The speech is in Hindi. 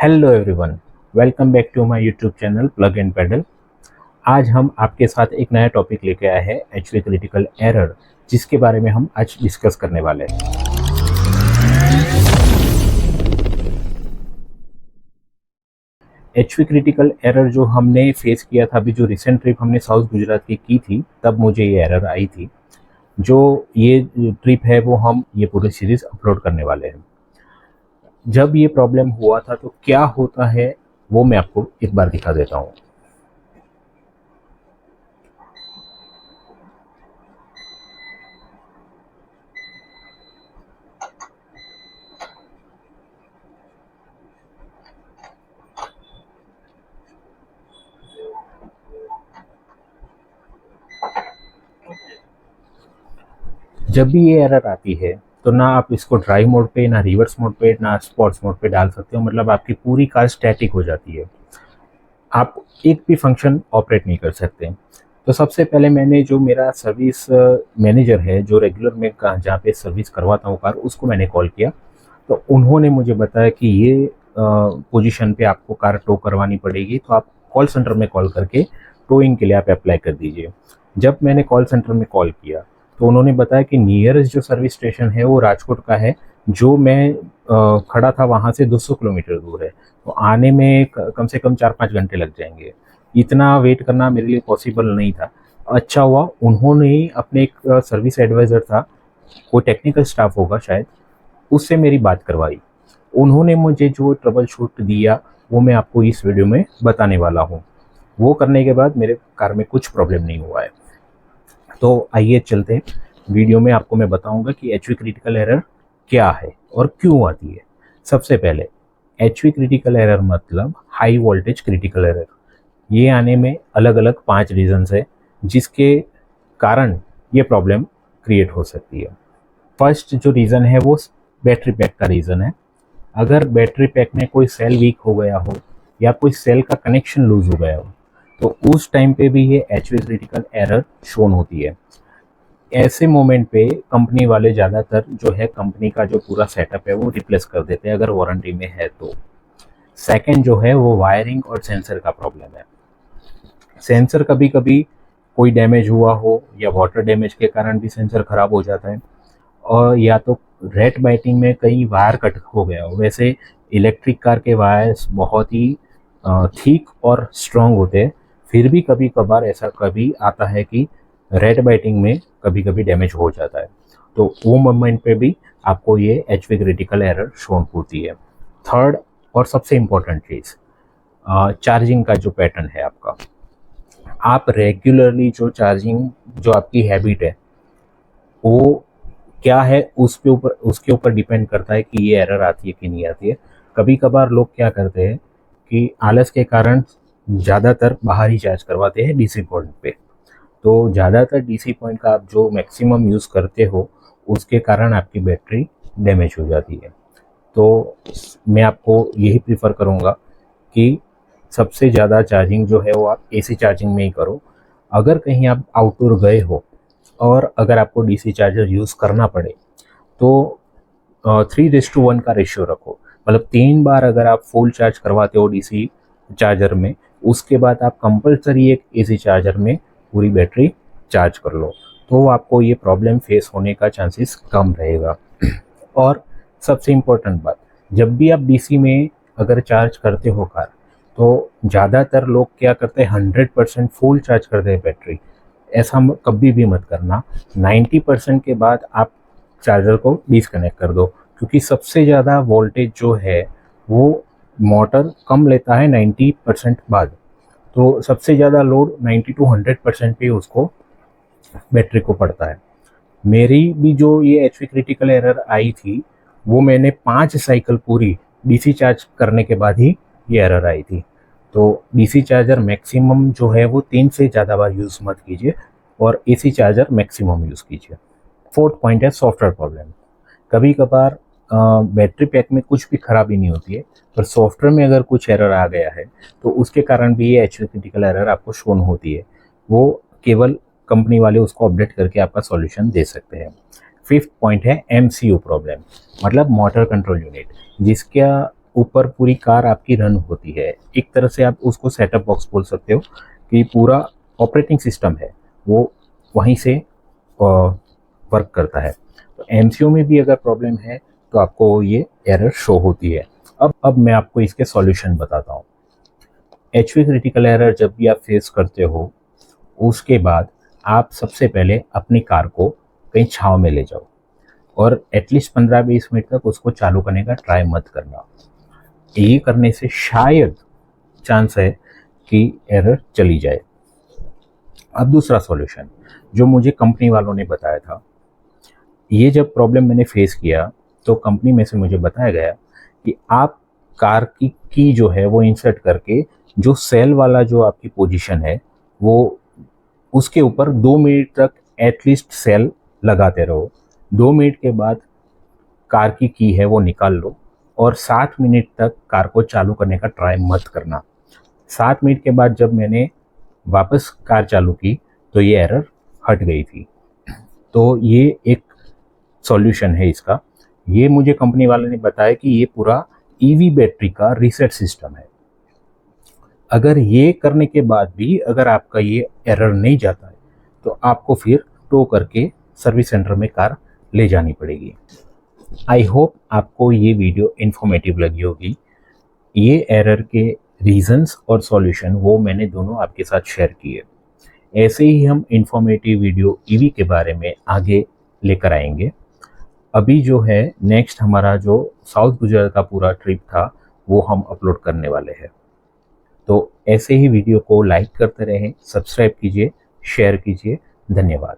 Hello everyone, welcome back to my YouTube channel plug and pedal. आज हम आपके साथ एक नया टॉपिक लेके आए हैं, एचवी क्रिटिकल एरर, जिसके बारे में हम आज डिस्कस करने वाले हैं। एचवी क्रिटिकल एरर जो हमने फेस किया था, अभी जो रिसेंट ट्रिप हमने साउथ गुजरात की थी, तब मुझे ये एरर आई थी। जो ये ट्रिप है वो हम ये पूरी सीरीज अपलोड करने वाले हैं। जब ये प्रॉब्लम हुआ था तो क्या होता है वो मैं आपको एक बार दिखा देता हूँ। जब भी ये एरर आती है तो ना आप इसको ड्राइव मोड पे, ना रिवर्स मोड पे, ना स्पोर्ट्स मोड पे डाल सकते हो। मतलब आपकी पूरी कार स्टैटिक हो जाती है, आप एक भी फंक्शन ऑपरेट नहीं कर सकते। तो सबसे पहले मैंने जो मेरा सर्विस मैनेजर है, जो रेगुलर में जहाँ पे सर्विस करवाता हूँ कार, उसको मैंने कॉल किया। तो उन्होंने मुझे बताया कि ये पोजीशन पे आपको कार टो करवानी पड़ेगी, तो आप कॉल सेंटर में कॉल करके टोइंग के लिए आप अप्लाई कर दीजिए। जब मैंने कॉल सेंटर में कॉल किया तो उन्होंने बताया कि नियरेस्ट जो सर्विस स्टेशन है वो राजकोट का है, जो मैं खड़ा था वहाँ से 200 किलोमीटर दूर है। तो आने में कम से कम 4-5 घंटे लग जाएंगे। इतना वेट करना मेरे लिए पॉसिबल नहीं था। अच्छा हुआ उन्होंने ही अपने एक सर्विस एडवाइज़र था, कोई टेक्निकल स्टाफ होगा शायद, उससे मेरी बात करवाई। उन्होंने मुझे जो ट्रबल शूट दिया वो मैं आपको इस वीडियो में बताने वाला हूँ। वो करने के बाद मेरे कार में कुछ प्रॉब्लम नहीं हुआ है। तो आइए चलते हैं वीडियो में। आपको मैं बताऊंगा कि एचवी क्रिटिकल एरर क्या है और क्यों आती है। सबसे पहले एचवी क्रिटिकल एरर मतलब हाई वोल्टेज क्रिटिकल एरर। ये आने में अलग अलग 5 रीजंस है जिसके कारण ये प्रॉब्लम क्रिएट हो सकती है। फर्स्ट जो रीज़न है वो बैटरी पैक का रीज़न है। अगर बैटरी पैक में कोई सेल वीक हो गया हो या कोई सेल का कनेक्शन लूज हो गया हो तो उस टाइम पे भी ये एचवी क्रिटिकल एरर शोन होती है। ऐसे मोमेंट पे कंपनी वाले ज़्यादातर जो है कंपनी का जो पूरा सेटअप है वो रिप्लेस कर देते हैं, अगर वारंटी में है तो। सेकंड जो है वो वायरिंग और सेंसर का प्रॉब्लम है। सेंसर कभी कभी कोई डैमेज हुआ हो या वाटर डैमेज के कारण भी सेंसर ख़राब हो जाता है, और या तो रेट बाइटिंग में कहीं वायर कट हो गया हो। वैसे इलेक्ट्रिक कार के वायर्स बहुत ही थिक और स्ट्रॉन्ग होते हैं, फिर भी कभी कभार ऐसा कभी आता है कि रेट बाइटिंग में कभी कभी डैमेज हो जाता है। तो वो मोमेंट पे भी आपको ये एचवी क्रिटिकल एरर शोन होती है। थर्ड और सबसे इम्पोर्टेंट चीज़, चार्जिंग का जो पैटर्न है आपका। आप रेगुलरली जो चार्जिंग, जो आपकी हैबिट है वो क्या है, उसके ऊपर डिपेंड करता है कि ये एरर आती है कि नहीं आती है। कभी कभार लोग क्या करते हैं कि आलस के कारण ज़्यादातर बाहर ही चार्ज करवाते हैं डीसी पॉइंट पे। तो ज़्यादातर डीसी पॉइंट का आप जो मैक्सिमम यूज़ करते हो उसके कारण आपकी बैटरी डैमेज हो जाती है। तो मैं आपको यही प्रीफर करूँगा कि सबसे ज़्यादा चार्जिंग जो है वो आप एसी चार्जिंग में ही करो। अगर कहीं आप आउटडोर गए हो और अगर आपको डीसी चार्जर यूज़ करना पड़े तो 3:1 का रेशियो रखो। मतलब 3 बार अगर आप फुल चार्ज करवाते हो डीसी चार्जर में, उसके बाद आप कंपलसरी एक एसी चार्जर में पूरी बैटरी चार्ज कर लो, तो आपको ये प्रॉब्लम फेस होने का चांसेस कम रहेगा। और सबसे इम्पोर्टेंट बात, जब भी आप डीसी में अगर चार्ज करते हो कार, तो ज़्यादातर लोग क्या करते हैं, 100% फुल चार्ज करते हैं बैटरी। ऐसा कभी भी मत करना। 90% के बाद आप चार्जर को डिसकनेक्ट कर दो, क्योंकि सबसे ज़्यादा वोल्टेज जो है वो मोटर कम लेता है 90% बाद। तो सबसे ज़्यादा लोड 90 to 100% पे उसको बैटरी को पड़ता है। मेरी भी जो ये एचवी क्रिटिकल एरर आई थी वो मैंने 5 साइकिल पूरी डीसी चार्ज करने के बाद ही ये एरर आई थी। तो डीसी चार्जर मैक्सिमम जो है वो 3 से ज़्यादा बार यूज़ मत कीजिए और एसी चार्जर मैक्सिमम यूज़ कीजिए। फोर्थ पॉइंट है सॉफ्टवेयर प्रॉब्लम। कभी कभार बैटरी पैक में कुछ भी खराबी नहीं होती है, पर सॉफ्टवेयर में अगर कुछ एरर आ गया है तो उसके कारण भी ये एचवी क्रिटिकल एरर आपको शोन होती है। वो केवल कंपनी वाले उसको अपडेट करके आपका सॉल्यूशन दे सकते हैं। फिफ्थ पॉइंट है एमसीयू प्रॉब्लम, मतलब मोटर कंट्रोल यूनिट, जिसका ऊपर पूरी कार आपकी रन होती है। एक तरह से आप उसको सेटअप बॉक्स बोल सकते हो कि पूरा ऑपरेटिंग सिस्टम है वो वहीं से वर्क करता है। तो एमसीयू में भी अगर प्रॉब्लम है तो आपको ये एरर शो होती है। अब मैं आपको इसके सॉल्यूशन बताता हूँ। एचवी क्रिटिकल एरर जब भी आप फेस करते हो, उसके बाद आप सबसे पहले अपनी कार को कहीं छाँव में ले जाओ और एटलीस्ट 15-20 मिनट तक उसको चालू करने का ट्राई मत करना। ये करने से शायद चांस है कि एरर चली जाए। अब दूसरा सॉल्यूशन जो मुझे कंपनी वालों ने बताया था, ये जब प्रॉब्लम मैंने फेस किया तो कंपनी में से मुझे बताया गया कि आप कार की जो है वो इंसर्ट करके जो सेल वाला जो आपकी पोजीशन है वो उसके ऊपर 2 मिनट तक एटलीस्ट सेल लगाते रहो। 2 मिनट के बाद कार की है वो निकाल लो और 7 मिनट तक कार को चालू करने का ट्राई मत करना। 7 मिनट के बाद जब मैंने वापस कार चालू की तो ये एरर हट गई थी। तो ये एक सॉल्यूशन है इसका। ये मुझे कंपनी वाले ने बताया कि ये पूरा ईवी बैटरी का रीसेट सिस्टम है। अगर ये करने के बाद भी अगर आपका ये एरर नहीं जाता है तो आपको फिर टो करके सर्विस सेंटर में कार ले जानी पड़ेगी। आई होप आपको ये वीडियो इन्फॉर्मेटिव लगी होगी। ये एरर के रीजंस और सॉल्यूशन वो मैंने दोनों आपके साथ शेयर किए। ऐसे ही हम इन्फॉर्मेटिव वीडियो ईवी के बारे में आगे लेकर आएंगे। अभी जो है नेक्स्ट हमारा जो साउथ गुजरात का पूरा ट्रिप था वो हम अपलोड करने वाले हैं। तो ऐसे ही वीडियो को लाइक करते रहें, सब्सक्राइब कीजिए, शेयर कीजिए। धन्यवाद।